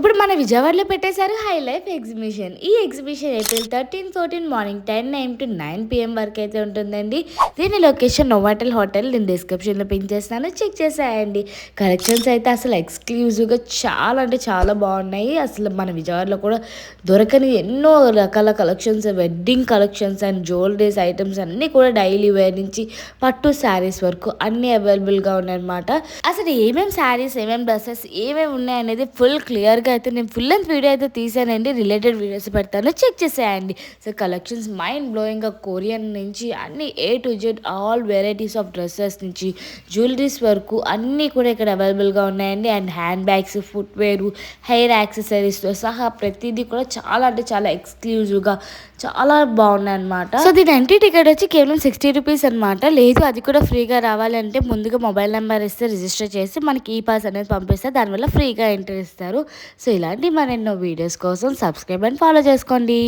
ఇప్పుడు మన విజయవాడలో పెట్టేశారు హై లైఫ్ ఎగ్జిబిషన్. ఈ exhibition April 13, 14 morning 10 AM to 9 PM వరకు అయితే ఉంటుందండి. దీని లొకేషన్ నోవాటెల్ హోటల్. నేను డిస్క్రిప్షన్లో పిన్ చేస్తాను, చెక్ చేసేయండి. కలెక్షన్స్ అయితే అసలు ఎక్స్క్లూజివ్గా చాలా అంటే చాలా బాగున్నాయి. అసలు మన విజయవాడలో కూడా దొరకని ఎన్నో రకాల collections, wedding collections and jewelleries items అన్నీ కూడా డైలీ వేర్ నుంచి పట్టు శారీస్ వరకు అన్నీ అవైలబుల్గా ఉన్నాయన్నమాట. అసలు ఏమేమి శారీస్, ఏమేమి డ్రెస్సెస్, ఏమేమి ఉన్నాయనేది ఫుల్ క్లియర్గా అయితే నేను ఫుల్ లెంత్ వీడియో అయితే తీసానండి. రిలేటెడ్ వీడియోస్ పెడతాను, చెక్ చేసేయండి. సో కలెక్షన్స్ మైండ్ బ్లోయింగ్గా కొరియన్ నుంచి అన్ని A to Z all varieties of dresses నుంచి జ్యువెలరీస్ వరకు అన్నీ కూడా ఇక్కడ అవైలబుల్గా ఉన్నాయండి. And hand bags, footwear, hair యాక్సెసరీస్తో సహా ప్రతిదీ కూడా చాలా అంటే చాలా ఎక్స్క్లూజివ్గా చాలా బాగున్నాయి అనమాట. సో దీని ఎంట్రీ టికెట్ వచ్చి కేవలం 60 రూపీస్ అనమాట. లేదు అది కూడా ఫ్రీగా రావాలంటే ముందుగా మొబైల్ నెంబర్ ఇస్తే రిజిస్టర్ చేసి మనకి ఈ పాస్ అనేది పంపిస్తే దానివల్ల ఫ్రీగా ఎంట్రీ ఇస్తారు. సో ఇలాంటి మరెన్నో వీడియోస్ కోసం సబ్స్క్రైబ్ అండ్ ఫాలో చేసుకోండి.